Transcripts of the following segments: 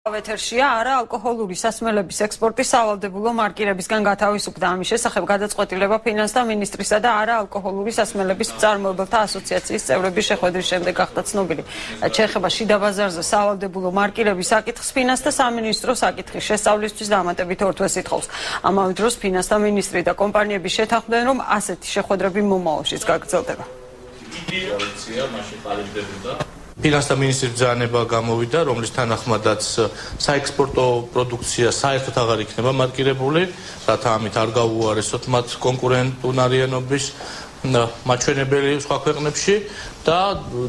ეთერშია არა ალკოჰოლური სასმელების ექსპორტის სავალდებულო მარკირებისგან გათავისუფლდა ამის შესახებ გადაწყვეტილება ფინანსთა მინისტრისა და არა ალკოჰოლური სასმელების მწარმოებელთა ასოციაციის წევრების შეხვედრის შემდეგ გახდა ცნობილი. შეეხება შიდა ბაზარზე სავალდებულო მარკირების საკითხს ფინანსთა სამინისტრო საკითხის შესწავლისთვის დამატებით 2 თვეს ითხოვს. ამავე დროს ფინანსთა მინისტრი და კომპანიები შეთანხმდნენ, რომ ასეთი შეხვედრები მომავალშიც გაგრძელდება. ფინანსთა მინისტრის ბრძანება გამოვიდა, რომლის თანახმადაც საექსპორტო პროდუქცია საერთოდ აღარ იქნება მარკირებული, რათა ამით არ გაუარესოთ მათ კონკურენტუნარიანობის მაჩვენებელი სხვა ქვეყნებში და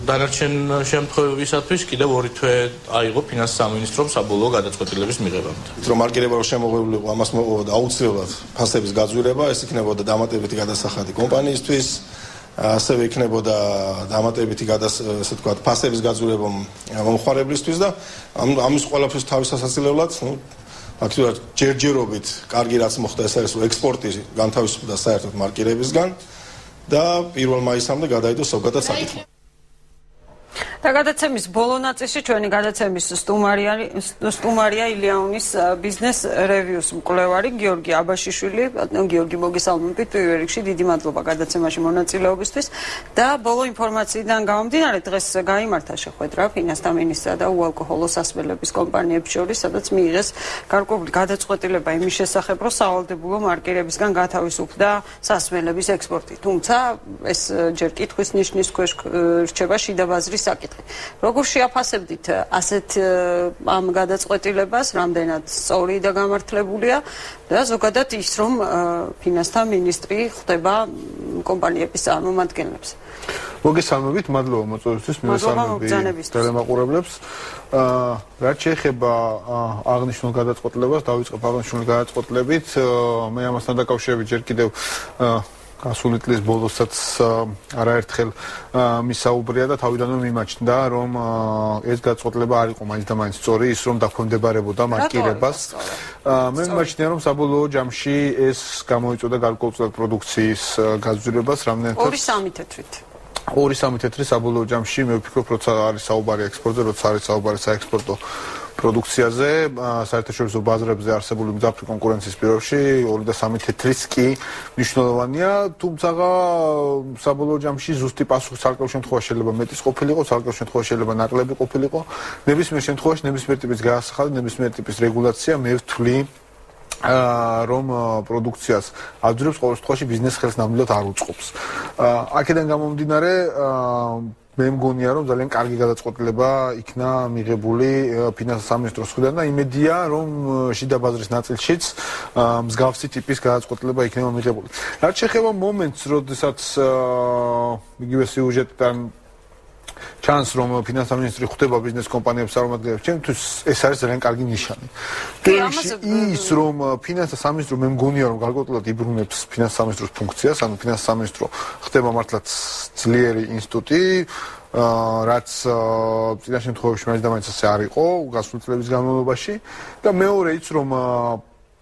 დანარჩენ შემთხვევებისათვის კიდევ 2 თვე აიღო ფინანსთა სამინისტრომ საბოლოო გადაწყვეტილების მიღებამდე. რომ მარკირება რო შემოღებული იყო, ამას მოყოლოდა აუცილებლად ფასების გაძვირება, ეს იქნებოდა დამატებითი გადასახადი კომპანიისთვის. ასევე იქნებოდა დამატებითი ესე ვთქვათ, ფასების გაძვირება მომხმარებლისთვის და ამის ყველაფრის თავის სასაცილებლად, აქტიურად ჯერჯერობით კარგი რაც მოხდა, ეს არის ექსპორტი განთავისუფლდა საერთოდ მარკირებისგან და 1 მაისამდე გადაიდო ზოგადად საკითხი. და გადაცემის ბოლო ნაწილში ჩვენი გადაცემის სტუმარია ილიანის ბიზნეს რევიუს მკვლევარი გიორგი აბაშიშვილი. გიორგი, მოგესალმებით პირველ რიგში, დიდი მადლობა გადაცემაში მონაწილეობისთვის და ბოლო ინფორმაციიდან გამომდინარე დღეს გაიმართა შეხვედრა ფინანსთა მინისტრსა და უალკოჰოლო სასმელების კომპანიებს შორის, სადაც მიიღეს გარკვეული გადაწყვეტილება იმის შესახებ, რომ სავალდებულო მარკირებისგან გათავისუფლდა სასმელების ექსპორტი. თუმცა ეს ჯერ კითხვის ნიშნის ქვეშ რჩება შიდა ბაზრის საკითხი. როგორ შეაფასებდით ასეთ ამ გადაწყვეტილებას, რამდენად სწორი და გამართლებულია და ზოგადად ის, რომ ფინანსთა მინისტრი ხვდება კომპანიების წარმომადგენლებს. მოგესალმებით, მადლობა მოწვევისთვის, მივესალმები ტელემაყურებლებს. რაც შეეხება აღნიშნულ გადაწყვეტილებას, დავიწყებ აღნიშნული გადაწყვეტილებით. მე ამასთან დაკავშირებით ჯერ კიდევ გასული წლის ბოლოსაც არაერთხელ მისაუბრია და თავიდანვე მიმაჩნდა, რომ ეს გადაწყვეტილება არ იყო მაინც და მაინც სწორი, ის რომ დაქვემდებარებოდა მარკირებას. მე მიმაჩნია, რომ საბოლოო ჯამში ეს გამოიწვევდა გარკვეულწილად პროდუქციის გაძვირებას, რამდენადაც 2-3 თეთრით. 2-3 თეთრი საბოლოო ჯამში მე ვფიქრობ, როცა არის საუბარი ექსპორტზე, როცა არის საუბარი საექსპორტო პროდუქციაზე, საერთაშორისო ბაზრებზე არსებული მძაფრი კონკურენციის პირობებში 2-3 თეთრიც კი მნიშვნელოვანია, თუმცა საბოლოო ჯამში ზუსტი პასუხი ცალკეულ შემთხვევაში შეიძლება მეტის ყოფილიყო, ცალკეულ შემთხვევაში შეიძლება ნაკლები ყოფილიყო. ნებისმიერ შემთხვევაში ნებისმიერ ტიპის გადასახადი, ნებისმიერ ტიპის რეგულაცია მე ვთვლი რომ პროდუქციას აძვრებს, ყოველ შემთხვევაში ბიზნეს ხელს ნამდვილად არ უწყობს. აქედან გამომდინარე მე მგონია, რომ ძალიან კარგი გადაწყვეტილება იქნა მიღებული ფინანსთა სამინისტროს მხრიდან და იმედია, რომ შიდა ბაზრის ნაწილშიც მსგავსი ტიპის გადაწყვეტილება იქნება მიღებული. რაც შეეხება მომენტს, როდესაც იგივე სიუჟეტიდან ჩანს, რომ ფინანსთა მინისტრი ხვდება ბიზნეს კომპანიებს წარმომადგენლებს, ჩემთვის ეს არის ძალიან კარგი ნიშანი. ის რომ ფინანსთა სამინისტრო მე მგონია, რომ გარკვეულწილად იბრუნებს ფინანსთა სამინისტროს ფუნქციას, ანუ ფინანსთა სამინისტრო ხდება მართლაც ძლიერი ინსტიტუტი, რაც წინა შემთხვევაში მაინც და მაინც ასე არ იყო გასული წლების განმავლობაში და მეორე ის რომ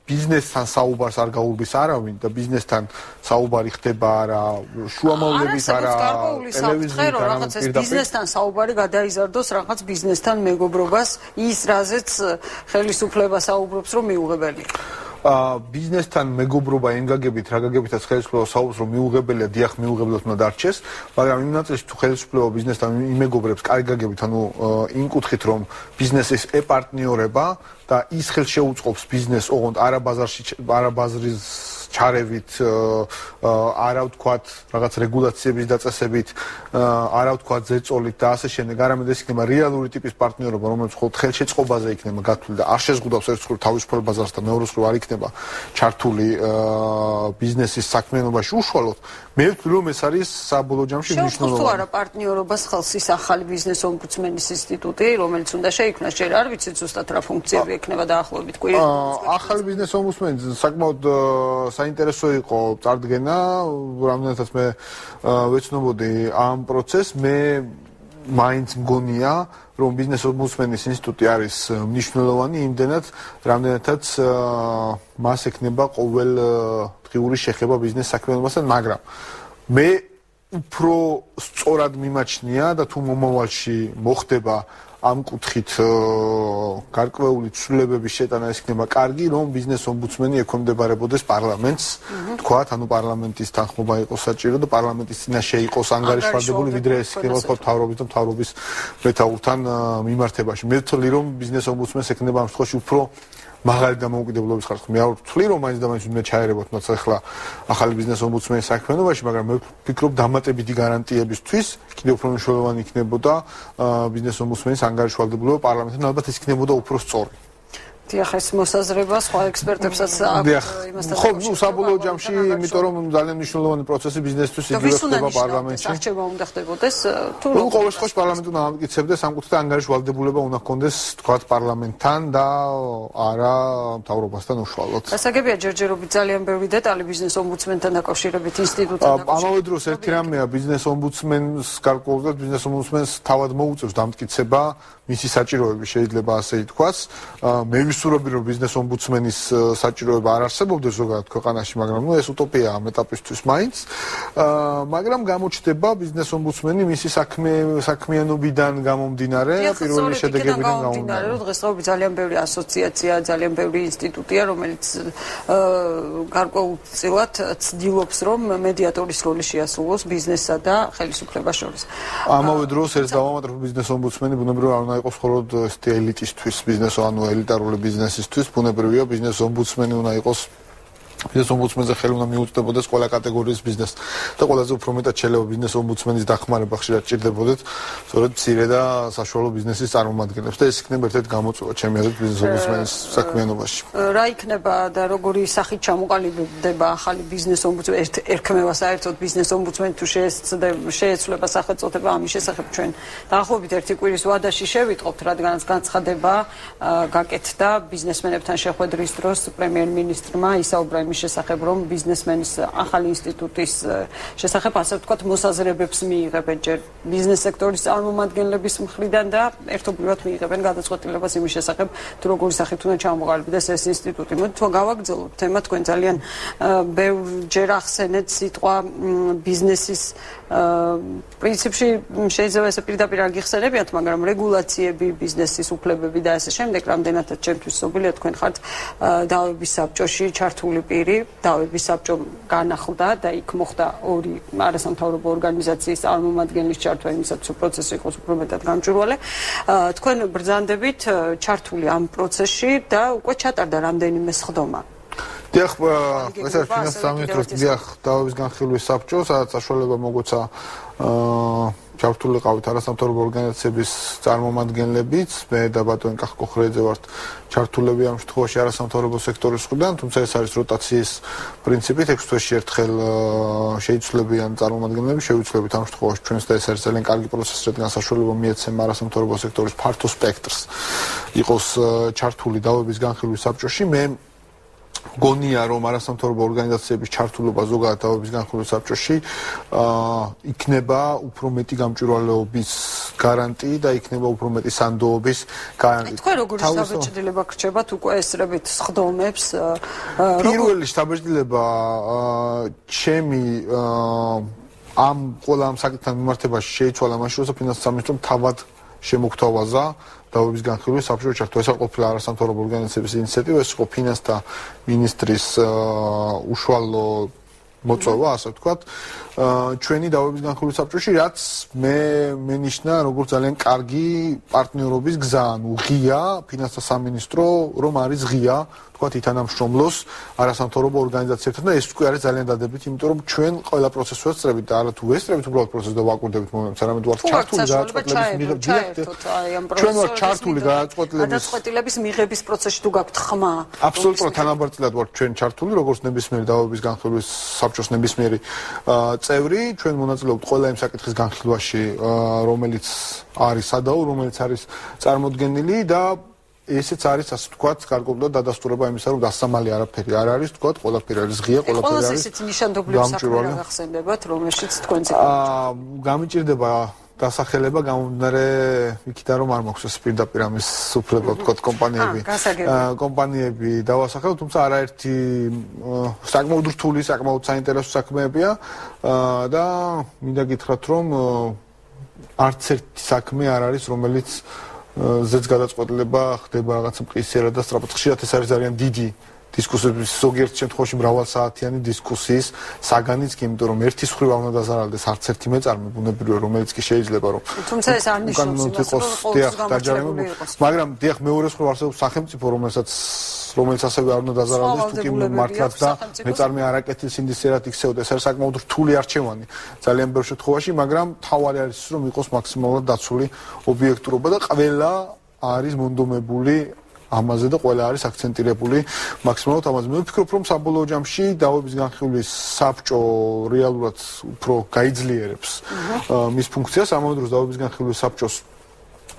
ბიზნესთან საუბარს არ გაურბის არავინ და ბიზნესთან საუბარი ხდება არა შუამავლებით, არა ტელევიზიით, არა რაღაც ეს ბიზნესთან საუბარი გადაიზარდოს რაღაც ბიზნესთან მეგობრობას, ის რაზეც ხელისუფლება საუბრობს, რომ მიუღებელი. ბიზნესთან მეგობრობა ენგაგებით, რა გაგებითაც ხელისუფლება საუბრობს, რომ მიუღებელია, დიახ, მიუღებლად უნდა დარჩეს, მაგრამ იმ ნაწილში თუ ხელისუფლება ბიზნესთან იმეგობრებს კარგი გაგებით, ანუ იმ კუთხით, რომ ბიზნესის ეპარტნიორება და ის ხელს შეუწყობს ბიზნესს, ოღონდ არა ბაზრის ჩარევით, არა ვთქვათ, რაღაც რეგულაციების დაწესებით, არა ვთქვათ, ზეწოლით და ასე შემდეგ, არამედ ეს იქნება რეალური ტიპის პარტნიორობა, რომელიც მხოლოდ ხელშეწყობაზე იქნება გათვლილი და არ შეზღუდავს ერთ მხრივ თავისუფალ ბაზარს და მეორე მხრივ არ იქნება ჩართული ბიზნესის საქმიანობაში უშუალოდ. მე ვფიქრობ, რომ ეს არის საბოლოო ჯამში მნიშვნელოვანი. შეუძლია თუ არა პარტნიორობას ხელს ის ახალი ბიზნეს ომბუდსმენის ინსტიტუტი, რომელიც უნდა შეიქმნას, ჯერ არ ვიცით ზუსტად რა ფუნქციები ექნება დაახლოებით კვირაში. ახალი ბიზნეს ომბუდსმენი საკმაოდ საინტერესო იყო წარდგენა, რამდენადაც მე ვეცნობოდი ამ პროცესს, მე მაინც მგონია, რომ ბიზნეს ომბუდსმენის ინსტიტუტი არის მნიშვნელოვანი იმდენად, რამდენადაც მას ექნება ყოველდღიური შეხება ბიზნეს საქმიანობასთან, მაგრამ მე უფრო სწორად მიმაჩნია და თუ მომავალში მოხდება ამ კუთხით გარკვეული ცვლილებების შეტანა ეს იქნება კარგი, რომ ბიზნეს ომბუდსმენი ექვემდებარებოდეს პარლამენტს, თქვათ, ანუ პარლამენტის თანხმობა იყოს საჭირო და პარლამენტის წინაშე იყოს ანგარიშვალდებული, ვიდრე ეს იქნება მთავრობის და მთავრობის მეთაურთან მიმართებაში. მე ვთვლი, რომ ბიზნეს ომბუდსმენს ექნება ამ შემთხვევაში უფრო მაღალი დამოუკიდებლობის ხარისხი. მე არ ვთვლი, რომ მაინც და მაინც უნდა ჩაერებოთ მათ ახლა ახალი ბიზნეს ომბუდსმენის საქმიანობაში, მაგრამ მე ვფიქრობ დამატებითი გარანტიებისთვის კიდევ უფრო მნიშვნელოვანი იქნებოდა ბიზნეს ომბუდსმენის ანგარიშვალდებულობა პარლამენტთან, ალბათ ეს იქნებოდა უფრო სწორი. დიახ, ეს მოსაზრება სხვა ექსპერტებსაც აქვს იმასთან. ხო, საბოლოო ჯამში, იმიტომ რომ ძალიან მნიშვნელოვანი პროცესი ბიზნესთვის იგივე ხდება პარლამენტში. არჩევა უნდა ხდებოდეს თუ ყოველ შემთხვევაში პარლამენტი უნდა ამტკიცებდეს ამ კუთხით ანგარიშვალდებულება უნდა ჰქონდეს თქვათ პარლამენტთან და არა მთავრობასთან უშუალოდ. გასაგებია ჯერჯერობით ძალიან ბევრი დეტალი ბიზნეს ომბუდსმენთან დაკავშირებით ინსტიტუტთან დაკავშირებით. ამავე დროს ერთი რამეა ბიზნეს ომბუდსმენს გარკვეულწილად ბიზნეს ომბუდსმენს თავად მოუწევს დამტკიცება მისი საჭიროები შეიძლება ასე ითქვას. მე ვისურვები რომ ბიზნეს ომბუდსმენის საჭიროება არ არსებობდეს ზოგადად ქვეყანაში, მაგრამ ეს უტოპია ამ ეტაპისთვის მაინც. მაგრამ გამოჩნდება ბიზნეს ომბუდსმენი მისი საქმიანობიდან გამომდინარე, პირველი შედეგებიდან გამომდინარე. რომ დღესდღეობით ძალიან ბევრი ასოციაცია, ძალიან ბევრი ინსტიტუტია, რომელიც გარკვეულწილად ცდილობს რომ მედიატორის როლი შეასრულოს ბიზნესსა და ხელისუფლებას შორის. ამავე დროს ერთ დავამატებ ბიზნეს ომბუდსმენი ბუნებრივია არ უნდა იყოს მხოლოდ ელიტისთვის ბიზნესო, ანუ ელიტარული ბიზნესისთვის, ბუნებრივია ბიზნეს ომბუდსმენი უნდა იყოს ბიზნეს ომბუდსმენზე ხელი უნდა მიუწვდებოდეს ყველა კატეგორიის ბიზნესს და ყველაზე უფრო მეტად შეიძლება ბიზნეს ომბუდსმენის დახმარება ხშირად ჭირდებოდეთ სწორედ მცირე და საშუალო ბიზნესის წარმომადგენლებს და ეს იქნება ერთ-ერთი გამოწვევა ჩემი აზრით ბიზნეს ომბუდსმენის საქმიანობაში. რა იქნება და როგორი სახით ჩამოყალიბდება ახალი ბიზნეს ომბუდსმენი ერქმევა საერთოდ ბიზნეს ომბუდსმენი თუ შეეცვლება სახელწოდება ამის შესახებ ჩვენ დაახლოებით ერთი კვირის ვადაში შევიტყობთ, რადგანაც განცხადება გაკეთდა ბიზნესმენებთან შეხვედრის დროს პრემიერ-მინისტრმა ისაუბრა იმის შესახებ, რომ ბიზნესმენის ახალი ინსტიტუტის შესახებ ასე ვთქვათ მოსაზრებებს მიიღებენ ჯერ ბიზნეს სექტორის წარმომადგენლების მხრიდან და ერთობლივად მიიღებენ გადაწყვეტილებას იმის შესახებ, თუ როგორი სახით უნდა ჩამოყალიბდეს ეს ინსტიტუტი. მოდით თუ გავაგრძელოთ თემა, თქვენ ძალიან ბევრჯერ ახსენეთ სიტყვა ბიზნესის პრინციპში შეიძლება ესე პირდაპირ არ გიხსენებიათ, მაგრამ რეგულაციები, ბიზნესის უფლებები და ასე შემდეგ, რამდენადაც ჩემთვის სობილია თქვენ ხართ დავების საბჭოში ჩართული პირი, დავების საბჭომ განახლდა და იქ მოხდა ორი არასამთავრობო ორგანიზაციის წარმომადგენლის ჩართვა იმისათვის, რომ პროცესი იყოს უფრო მეტად გამჭვირვალე. თქვენ ბრძანდებით ჩართული ამ პროცესში და უკვე ჩატარდა რამდენიმე სხდომა. დიახ, ეს არის ფინანსის სამინისტროს დიახ დავების განხილვის საბჭო, სადაც საშუალება მოგოცა ჩართულიყავით არასამთავრობო ორგანიზაციების წარმომადგენლებიც, მე და ბატონი კახკოხრეძე ვართ ჩართულები ამ შემთხვევაში არასამთავრობო სექტორის მხრიდან, თუმცა ეს არის როტაციის პრინციპით, 6 თვეში ერთხელ შეიცვლებიან წარმომადგენლები, შევიცვლებით ამ შემთხვევაში ჩვენს და ეს არის ძალიან კარგი პროცესი, რადგან საშუალება მიეცემა არასამთავრობო სექტორის ფართო სპექტრს იყოს ჩართული დავების განხილვის საბჭოში. მე გონია რომ არასამთავრობო ორგანიზაციების ჩართულობა ზოგადად დავების განხილვის საბჭოში იქნება უფრო მეტი გამჭვირვალეობის გარანტი და იქნება უფრო მეტი სანდოობის გარანტი. თქვენ როგორი შთაბეჭდილება გრჩებათ უკვე ესრებით სხდომებს? პირველი შთაბეჭდილება ჩემი ამ ყველა ამ საკითხთან მიმართებაში შეიცვალა მაშინ, როცა ფინანსის სამინისტრომ თავად შემოგთავაზა დავების განხილვის საბჭოში ჩართვა. ეს არ ყოფილა არასამთავრობო ორგანიზაციების ინიციატივა, ეს იყო ფინანსთა მინისტრის უშუალო მოწვევა, ასე ვთქვათ, ჩვენი დავების განხილვის საბჭოში, რაც მე მენიშნა როგორც ძალიან კარგი პარტნიორობის გზა, ანუ ღია ფინანსთა სამინისტრო რომ არის ღია თქვათ ითანამშრომლოს არასამთავრობო ორგანიზაციებთან და ეს უკვე არის ძალიან დადებითი, იმიტომ რომ ჩვენ ყველა პროცესს ვესწრებით და არა თუ ვესწრებით უბრალოდ პროცესს და ვაკვირდებით მომენტს, არამედ ვართ ჩართული გადაწყვეტილების ჩვენ ვართ ჩართული გადაწყვეტილების მიღების პროცესში თუ გაქვთ ხმა. აბსოლუტურად თანაბარწილად ვართ ჩვენ ჩართული, როგორც ნებისმიერი დავების განხილვის საბჭოს ნებისმიერი წევრი, ჩვენ მონაწილეობთ ყველა იმ საკითხის განხილვაში, რომელიც არის სადაო, რომელიც არის წარმოდგენილი და ესეც არის ასე ვთქვათ, გარკვეულად დადასტურება იმისა, რომ დასამალი არაფერი არ არის, ვთქვათ, ყველაფერი არის ღია, ყველაფერი არის. ესეც ნიშანდობლივ საქმე გახსენდებათ, რომელშიც თქვენ გამიჭირდება დასახელება გამომდინარე იქიდან რომ არ მაქვს ეს პირდაპირ ამის უფლება ვთქვათ კომპანიები დავასახელოთ, თუმცა არაერთი საკმაოდ რთული, საკმაოდ საინტერესო საქმეებია და მინდა გითხრათ რომ არც ერთი საქმე არ არის, რომელიც ზეც გადაწყვეტილება ხდება რაღაცა მყისიერად და სწრაფად. ხშირად ეს არის ძალიან დიდი დისკუსიის, ზოგიერთ შემთხვევაში მრავალსაათიანი დისკუსიის საგანიც კი, იმიტომ რომ ერთის მხრივ არ უნდა დაზარალდეს არც ერთი მეწარმე, ბუნებრივია, რომელიც კი შეიძლება რომ თუმცა ეს არ ნიშნავს იმას, რომ ყოველთვის გამორჩეული იყოს. მაგრამ დიახ, მეორე მხრივ არსებობს სახელმწიფო, რომელიც ასევე არ უნდა დაზარალდეს, თუ კი მართლაც და მეწარმე არაკეთილ სინდისიერად იქცეოდეს. ეს არის საკმაოდ რთული არჩევანი ძალიან ბევრ შემთხვევაში, მაგრამ თავარი არის ის, რომ იყოს მაქსიმალურად დაცული ობიექტურობა და ყველა არის მონდომებული ამაზე და ყველა არის აქცენტირებული მაქსიმალურად ამაზე. მე ვფიქრობ, რომ საბოლოო ჯამში დავების განხილვის საბჭო რეალურად უფრო გაიძლიერებს მის ფუნქციას, ამავე დროს დავების განხილვის საბჭოს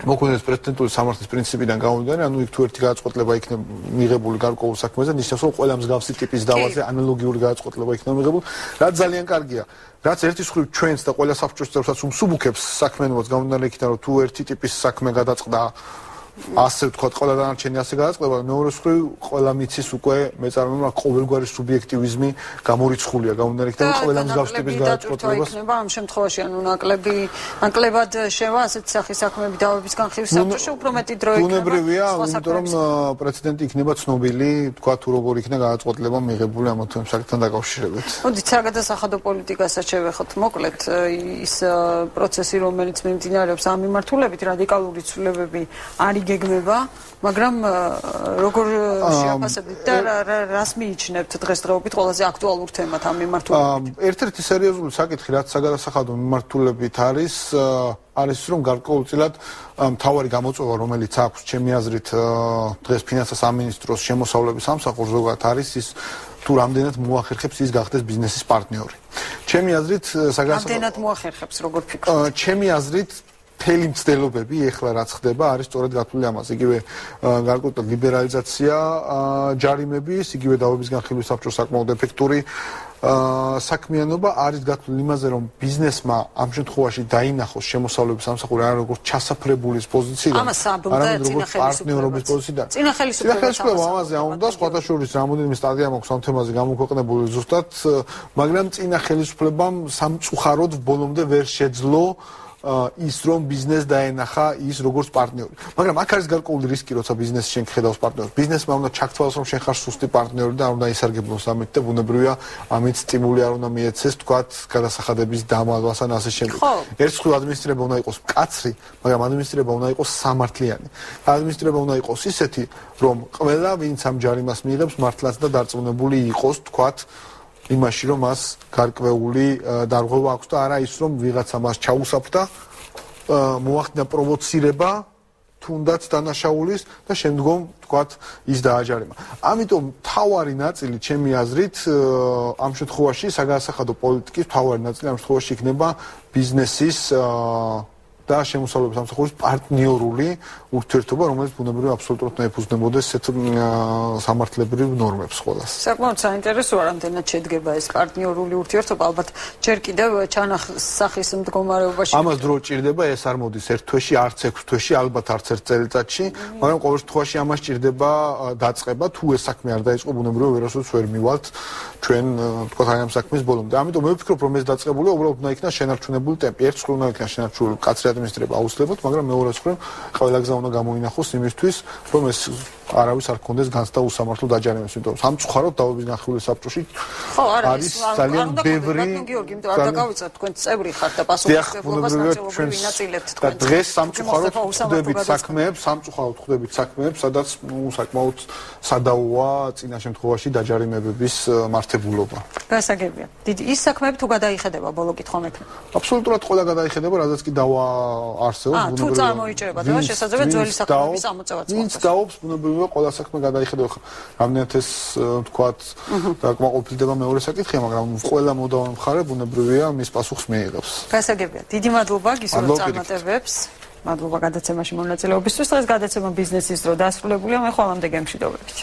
მოქმედებს პრეცედენტული სამართლის პრინციპიდან გამომდინარე, ანუ იქ თუ ერთი გადაწყვეტილება იქნება მიღებული გარკვეულ საქმეზე, ნიშნავს, რომ ყველა მსგავსი ტიპის დავაზე ანალოგიური გადაწყვეტილება იქნება მიღებული, რაც ძალიან კარგია. რაც ერთის მხრივ ჩვენს და ყველა საბჭოს წევრსაც უმსუბუქებს საქმიანობას გამომდინარე იქიდან, რომ თუ ერთი ტიპის საქმე გადაწყდა ასე ვთქვათ, ყველა დანარჩენი ასე გადაწყდება, მეორე მხრივ ყველა მიცის უკვე მეწარმემა ყოველგვარი სუბიექტივიზმი გამორიცხულია, გამომდინარე იქიდან, რომ ყველა მსგავსი ტიპის გადაწყვეტილებას იქნება ამ შემთხვევაში, ანუ ნაკლებად შევა ასეთ სახის საქმეები დავების განხილვის საბჭოში უფრო მეტი დრო იქნება. ბუნებრივია, იმიტომ რომ პრეცედენტი იქნება ცნობილი, თქვა თუ როგორ იქნება გადაწყვეტილება მიღებული ამ საკითხთან დაკავშირებით. მოდით საგადასახადო პოლიტიკასაც შევეხოთ მოკლედ ის პროცესი, რომელიც მიმდინარეობს ამ მიმართულებით, რადიკალური ცვლილებები არ იგეგმება, მაგრამ როგორ შეაფასებთ და რას მიიჩნევთ დღესდღეობით ყველაზე აქტუალურ თემად ამ მიმართულებით? ერთ-ერთი სერიოზული საკითხი, რაც საგადასახადო მიმართულებით არის რომ გარკვეულწილად მთავარი გამოწვევა, რომელიც აქვს ჩემი აზრით დღეს ფინანსთა სამინისტროს შემოსავლების სამსახურს ზოგადად არის ის თუ რამდენად მოახერხებს ის გახდეს ბიზნესის პარტნიორი. ჩემი აზრით რამდენად მოახერხებს, როგორ ფიქრობთ? ჩემი აზრით მთელი მცდელობები ეხლა რაც ხდება არის სწორედ გათვლილი ამაზე. იგივე გარკვეულწილად ლიბერალიზაცია ჯარიმების, იგივე დავების განხილვის საბჭოს საკმაოდ ეფექტური საქმიანობა არის გათვლილი იმაზე, რომ ბიზნესმა ამ შემთხვევაში დაინახოს შემოსავლების სამსახური არა როგორც ჩასაფრებულის პოზიციიდან, არამედ როგორც პარტნიორობის პოზიციიდან. წინა ხელისუფლება ამაზე აუნდა, სხვათა შორის რამოდენიმე სტატია მაქვს ამ თემაზე გამოქვეყნებული ზუსტად, მაგრამ წინა ხელისუფლებამ სამწუხაროდ ბოლომდე ვერ შეძლო ის რომ ბიზნეს დაენახა ის როგორც პარტნიორი. მაგრამ აქ არის გარკვეული რისკი, როცა ბიზნესი შენ ხედავს პარტნიორს. ბიზნესმა უნდა ჩაქცევას, რომ შენ ხარ სუსტი პარტნიორი და არ უნდა ისარგებლოს ამით და ბუნებრივია ამით სტიმული არ უნდა მიეცეს, თქვათ, გადასახადების დამალვას ან ასე შემდეგ. ერთ მხრივ ადმინისტრება უნდა იყოს მკაცრი, მაგრამ ადმინისტრება უნდა იყოს სამართლიანი. ადმინისტრება უნდა იყოს ისეთი, რომ ყველა ვინც ამ ჯარიმას მიიღებს, მართლაც და დარწმუნებული იყოს, თქვათ, იმაში რომ მას გარკვეული დარღვევა აქვს და არა ის რომ ვიღაცა მას ჩაუსაფრდა, მოახდინა პროვოცირება თუნდაც დანაშაულის და შემდგომ თქვათ ის დააჯარიმა. ამიტომ თავარი ნაწილი ჩემი აზრით ამ შემთხვევაში საგადასახადო პოლიტიკის თავარი ნაწილი ამ შემთხვევაში იქნება ბიზნესის და შემოსავლების სამსახურის პარტნიორული ურთიერთობა, რომელიც ბუნებრივია აბსოლუტურად ეფუძნებოდეს ესეთ სამართლებრივ ნორმებს ყველას. საკმაოდ საინტერესოა, რამდენად შედგება ეს პარტნიორული ურთიერთობა, ალბათ ჯერ კიდევ ჩანახსახის მდგომარეობაში. ამას დრო ჭირდება, ეს არ მოდის ერთ თვეში, არც 6 თვეში, ალბათ არც ერთ წელიწადში, მაგრამ ყოველ შემთხვევაში ამას ჭირდება დაწყება, თუ ეს საქმე არ დაიწყო, ბუნებრივია ვერასოდეს ვერ მივალთ ჩვენ თქვა აი ამ საქმის ბოლომდე. ამიტომ მე ვფიქრობ, რომ ეს დაწყებულია, უბრალოდ უნდა იქნას შენარჩუნებული ტემპი. ერთ მხრივ უნდა იქნას შენარჩუნებული კაცრი ადმინისტრება აუცილებლად, მაგრამ მეორე მხრივ ყველა გზა უნდა გამოინახოს იმისთვის, რომ ეს არავის არ ქონდეს განცდა უსამართლო დაჯარიმებას, იმიტომ რომ სამწუხაროდ დავების განხილვის საბჭოში არის ძალიან ბევრი გიორგი, იმიტომ არ დაგავიწყებთ თქვენ წევრი ხართ და პასუხისმგებლობას ნაწილობრივ ვინაწილებთ თქვენ. და დღეს სამწუხაროდ ხვდებით საქმეებს, სადაც საკმაოდ სადაოა წინა შემთხვევაში დაჯარიმებების მართებულობა. გასაგებია. დიდი ის საქმეები თუ გადაიხედება, ბოლო კითხვა მექნება. აბსოლუტურად ყველა გადაიხედება, რადგან კი დავა არსებობს, თუ წარმოიჭრება და შესაძლოა ძველი საქმეების ამოწევაც. ვინც დაობს, ბუნებრივია ყველა საქმე გადაიხედება. რამდენად ეს თქვათ დაკმაყოფილდება მეორე საკითხია, მაგრამ ყველა მოდავან მხარე ბუნებრივია მის პასუხს მიიღებს. გასაგებია. დიდი მადლობა გისურვებთ წარმატებებს. მადლობა გადაცემაში მონაწილეობისთვის. დღეს გადაცემა ბიზნესის დრო დასრულებულია. მე ხვალამდე გემშვიდობებით.